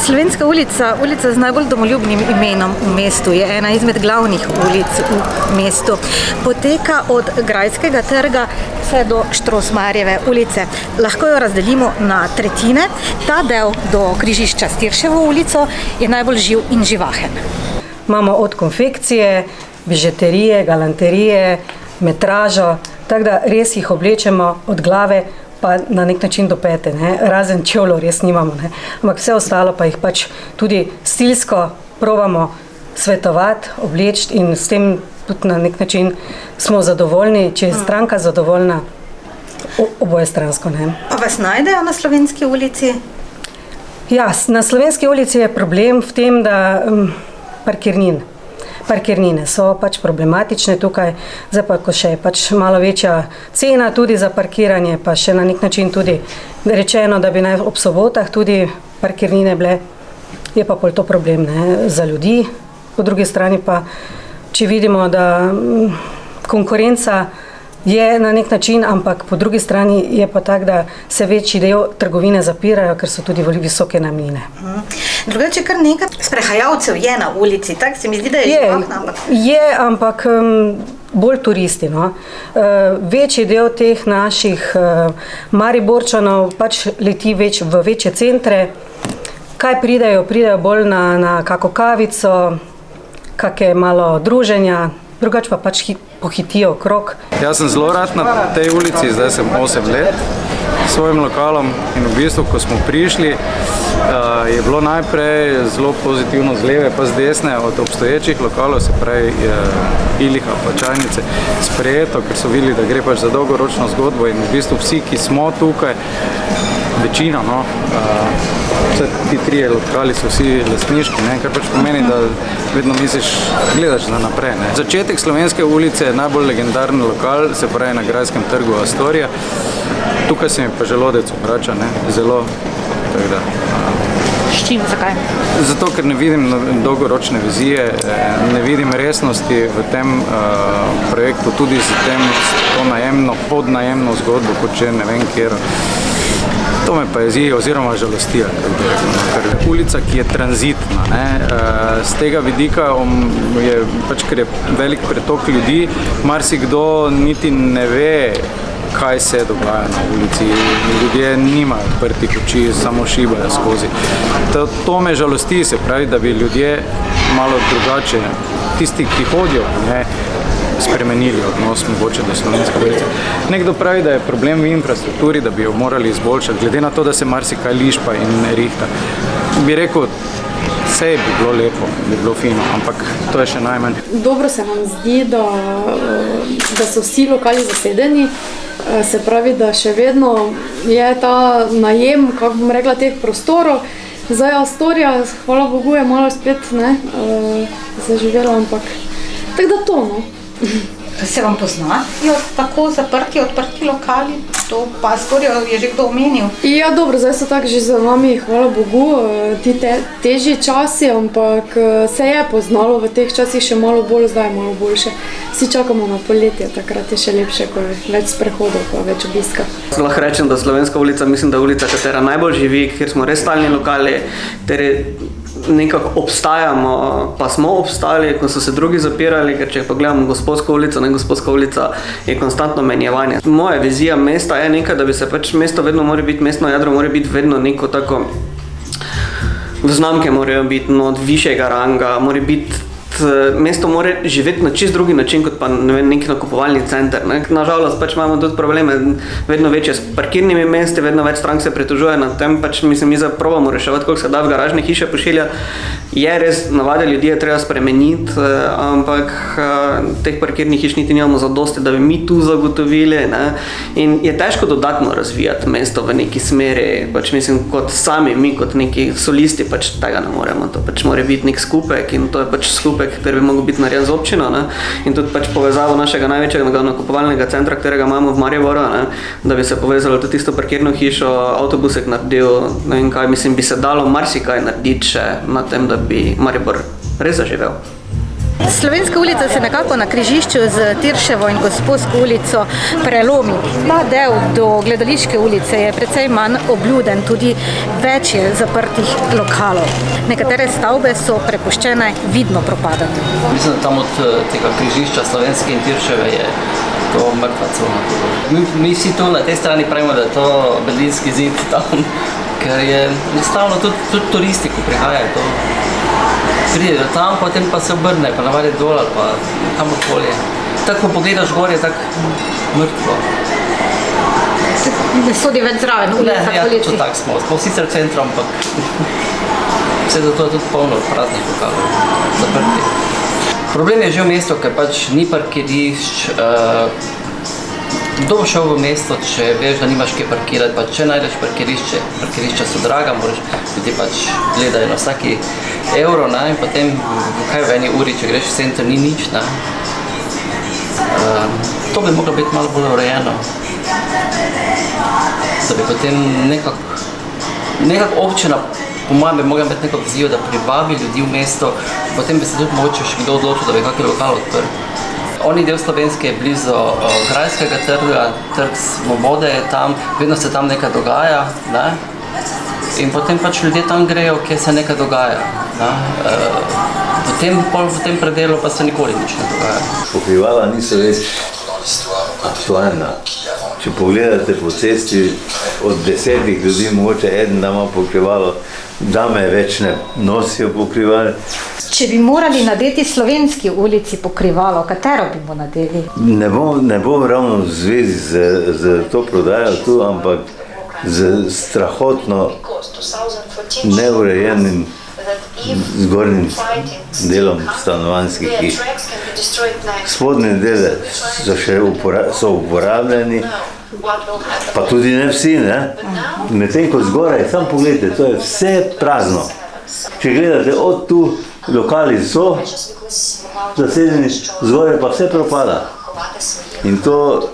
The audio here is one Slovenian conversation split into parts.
Slovenska ulica, ulica z najbolj domoljubnim imenom v mestu, je ena izmed glavnih ulic v mestu. Poteka od Grajskega trga vse do Štrosmajerjeve ulice. Lahko jo razdelimo na tretjine. Ta del do križišča s Tirševo ulico je najbolj živ in živahen. Imamo od konfekcije, bižuterije, galanterije, metražo, tako da res jih oblečemo od glave pa na nek način do pete, ne? Razen čevljev res nimamo, ne? Ampak vse ostalo pa jih pač tudi stilsko probamo svetovati, obleči in s tem tudi na nek način smo zadovoljni, če je stranka zadovoljna, obojestransko, ne. Pa vas najdejo na Slovenski ulici? Ja, na Slovenski ulici je problem v tem, da parkirnine so pač problematične tukaj, zdaj pa, ko še je pač malo večja cena tudi za parkiranje, pa še na nek način tudi rečeno, da bi naj ob sobotah tudi parkirnine bile, je pa pol to problem, ne, za ljudi. Po drugi strani pa, če vidimo, da konkurenca je na nek način, ampak po drugi strani je pa tak, da se večji del trgovine zapirajo, ker so tudi visoke najemnine. Drugače kar nekaj sprehajalcev je na ulici, tako se mi zdi, da je živahna, ampak... Je, ampak bolj turisti, no. Večji del teh naših Mariborčanov pač leti v večje centre. Kaj pridejo? Pridejo bolj na kako kavico, kake malo druženja, drugače pa pač pohitijo okrog. Jaz sem zelo rad na tej ulici, zdaj sem 8 let s svojim lokalom in v bistvu, ko smo prišli, je bilo najprej zelo pozitivno z leve pa z desne od obstoječih lokalov, se pravi Iliha pa Čajnice, sprejeto, ker so videli, da gre pač za dolgoročno zgodbo in v bistvu vsi, ki smo tukaj, večina, no, vse ti trije lokali so vsi lastniški, ne, kar pač pomeni, da vedno misliš, gledaš za naprej, ne. Začetek Slovenske ulice je najbolj legendarni lokal, se pravi na Grajskem trgu Astorija. Tukaj se mi pa želodec obrača, ne, zelo, tako da. S čim, zakaj? Zato, ker ne vidim dolgoročne vizije, ne vidim resnosti v tem projektu, tudi s to najemno, podnajemno zgodbo, kot že ne vem kjer. To me pa jezi oziroma žalosti, ker ulica, ki je tranzitna, ne, z tega vidika je pač, ker je velik pretok ljudi, marsikdo niti ne ve, kaj se dogaja na ulici. Ljudje nimajo odprtih oči, samo šibajo skozi. To me žalosti, se pravi, da bi ljudje malo drugače, tisti, ki hodijo, ne, spremenili odnos mogoče do Slovenske ulice. Nekdo pravi, da je problem v infrastrukturi, da bi jo morali izboljšati, glede na to, da se marsikaj lišpa in rihta. Bi rekel, vse bi bilo lepo, bi bilo fino, ampak to je še najmanj. Dobro se nam zdi, da so vsi lokali zasedeni, se pravi, da še vedno je ta najem, kako bom rekla, teh prostorov. Zdaj Astorija, hvala Bogu, je malo spet zaživela, ampak tako da to, no. Se vam poznajo tako zaprti, odprti lokali? To pa Astorijo je že kdo omenil? Ja, dobro, zdaj so tako že za nami, hvala Bogu, ti težji časi, ampak se je poznalo v teh časih še malo bolj, zdaj malo boljše. Vsi čakamo na poletje, takrat je še lepše, ko je več sprehodov, pa več obiska. Lahko rečem, da Slovenska ulica, mislim, da je ulica, katera najbolj živi, kjer smo res stalni lokali, nekako obstajamo, pa smo obstali, ko so se drugi zapirali, ker če pogledamo Gospodsko ulico, ne, Gospodska ulica je konstantno menjevanje. Moja vizija mesta je nekaj, da bi se pač mesto vedno mora biti, mestno jadro mora biti vedno neko tako, znamke morajo biti od višjega ranga, mora biti, mesto mora živeti na čist drugi način, kot pa nek nakupovalni center. Ne. Nažalost pač imamo tudi probleme vedno večje s parkirnimi mesti, vedno več strank se pritožuje na tem, pač mislim, mi probamo reševati, koliko se da v garažne hiše pošilja. Je res, navade ljudi je treba spremeniti, ampak teh parkirnih hiš niti nimamo zadosti, da bi mi tu zagotovili, ne. In je težko dodatno razvijati mesto v neki smeri, pač mislim, kot sami mi, kot neki solisti, pač tega ne moremo, to pač mora biti nek skupek in to je pač skupek, kateri bi mogel biti narejen z občino, ne? In tudi pač povezavo našega največjega nakupovalnega centra, katerega imamo v Mariboru, ne? Da bi se povezalo tudi tisto parkirno hišo, avtobusek naredil, ne vem kaj, mislim, bi se dalo marsikaj narediti še na tem, da bi Maribor res zaživel. Slovenska ulica se nekako na križišču z Tirševo in Gosposko ulico prelomi. Ta del do Gledališke ulice je precej manj obljuden, tudi več je zaprtih lokalov. Nekatere stavbe so prepuščene vidno propadanju. Mislim, da tam od tega križišča Slovenske in Tirševe je to mrtva cona. Mi vsi tu na tej strani pravimo, da je to Berlinski zid tam, ker je enostavno tudi turisti, ko prihajajo to. Pridejo tam, potem pa se obrne, pa navadi dol ali pa kamorkoli. Tako, ko pogledaš gor, je tako mrtvo. Ne sodi več zraven ulica, ja, ulici. to tako smo sicer v centru, ampak vse zato je tudi polno praznih lokalov, zaprti. Problem je že v mestu, ker pač ni parkirišč. Kdo bo šel v mesto, če veš, da nimaš kje parkirati, pa če najdeš parkirišče, parkirišča so draga, ljudje pač gledajo na vsaki evro, ne, in potem kaj v eni uri, če greš v center, ni nič, ne. To bi moglo biti malo bolj urejeno, da bi potem nekako občina, po mojem, bi mogla imeti neko vizijo, da privabi ljudi v mesto, potem bi se tudi mogoče še kdo odločil, da bi kakšen lokal odprl. Oni del Slovenske je blizu Grajskega trga, Trg Svobode je tam, vedno se tam nekaj dogaja, ne? In potem pač ljudje tam grejo, kjer se nekaj dogaja, ne? V tem predelu pa se nikoli nič ne dogaja. Pokrivala niso več aktualna. Če pogledate po cesti, od 10 ljudi mogoče eden da ima pokrivalo, dame več ne nosijo pokrivalo. Če bi morali nadeti Slovenski ulici pokrivalo, katero bi mu nadeli? Ne bom ravno v zvezi z to prodajo tu, ampak z strahotno neurejenim zgornjim delom stanovanjskih hiš. Spodnje dele so uporabljeni, pa tudi ne vsi, ne? Medtem ko zgoraj, samo pogledajte, to je vse prazno. Če gledate od tu, lokali so zasedeni, zgoraj pa vse propada. In to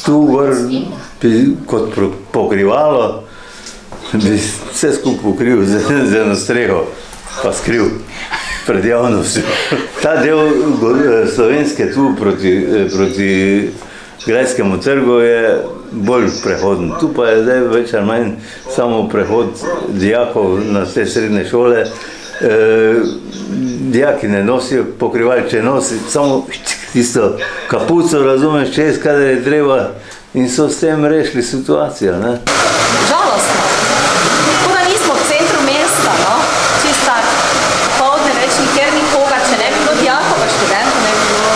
tu gor kot pokrivalo, bi vse skupaj pokril z eno streho, pa skril pred javnostjo. Ta del Slovenske tu proti Grajskemu trgu je bolj prehoden. Tu pa je zdaj več ali manj samo prehod dijakov na te srednje šole. Dijaki ne nosijo pokrival, če nosi samo tisto kapuco, razumeš, čez, kadar je treba, in so s tem rešili situacijo, ne? Žalostno. Tako da nismo v centru mesta, no? Čisto tak. Popoldne več nikjer nikoga, če ne bi bilo dijakov, pa študentov ne bi bilo.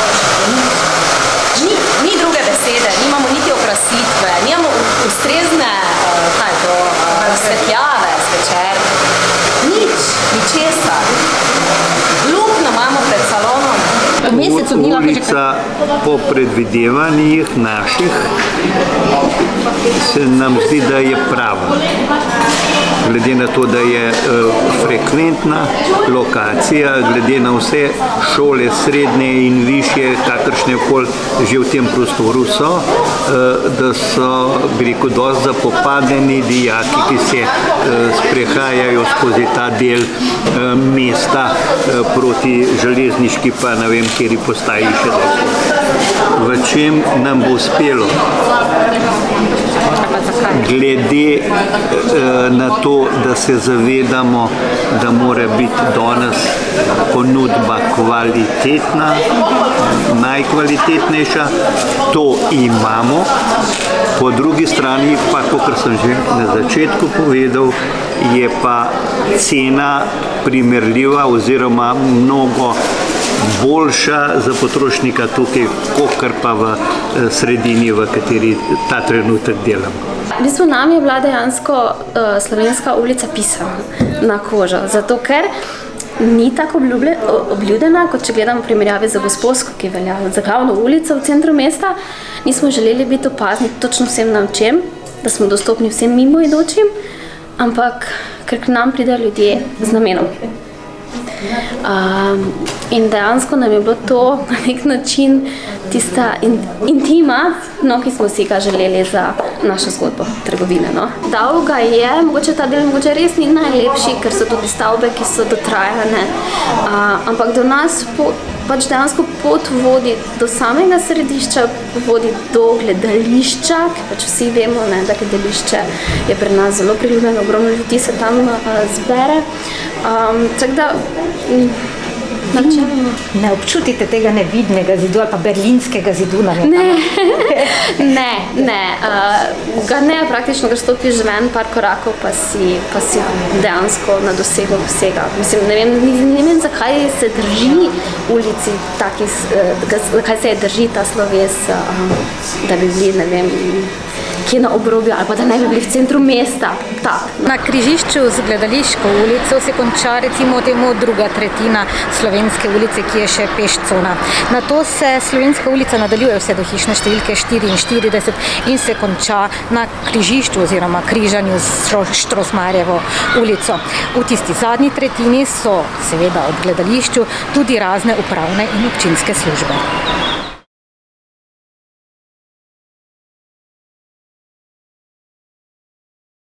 Ni druge besede, nimamo niti okrasitve, nimamo ustrezne, kaj je to, svetljave zvečer. Ničesar. Luknjo imamo pred salonom. Ulica po predvidevanjih naših se nam zdi, da je prava. Glede na to, da je frekventna lokacija, glede na vse šole, srednje in višje, kakršne koli že v tem prostoru so, da so, bi rekel, dosti zapopadeni dijaki, ki se sprehajajo skozi ta del mesta proti železniški, pa ne vem, kjeri postaji še dobro. V čem nam bo uspelo? Glede na to, da se zavedamo, da mora biti danes ponudba kvalitetna, najkvalitetnejša, to imamo. Po drugi strani pa, kot sem že na začetku povedal, je pa cena primerljiva oziroma mnogo boljša za potrošnika tukaj, kakor pa v sredini, v kateri ta trenutek delamo. V bistvu nam je bila dejansko Slovenska ulica pisana na kožo, zato ker ni tako obljudena, kot če gledamo primerjave za Gosposko, ki velja za glavno ulico v centru mesta. Nismo želeli biti opazni točno vsem na čem, da smo dostopni vsem mimoidočim, ampak ker k nam pridejo ljudje z namenom. In dejansko nam je bilo to na nek način tista intima, no, ki smo si ga želeli za našo zgodbo trgovine. No. Dolga je, mogoče ta del mogoče res ni najlepši, ker so tudi stavbe, ki so dotrajane, ampak do nas pač dejansko pot vodi do samega središča, vodi do gledališča, ker pač vsi vemo, ne, da gledališče je pri nas zelo priljubljeno, ogromno ljudi se tam zbere. Tako da ne občutite tega nevidnega zidu ali pa berlinskega zidu na Ne, ga ne, praktično, ker stopiš ven par korakov, pa si dejansko na dosegu vsega. Mislim, ne vem, zakaj se drži ulici zakaj se drži ta sloves, da bi bili, ne vem, kje na obrobju ali pa da ne bi bili v centru mesta. Na križišču z Gledališko ulico se konča recimo temu druga tretjina Slovenske ulice, ki je še pešcona. Nato se Slovenska ulica nadaljuje vse do hišne številke 44 in se konča na križišču oziroma križanju s Štrosmarjevo ulico. V tisti zadnji tretjini so seveda ob gledališču tudi razne upravne in občinske službe.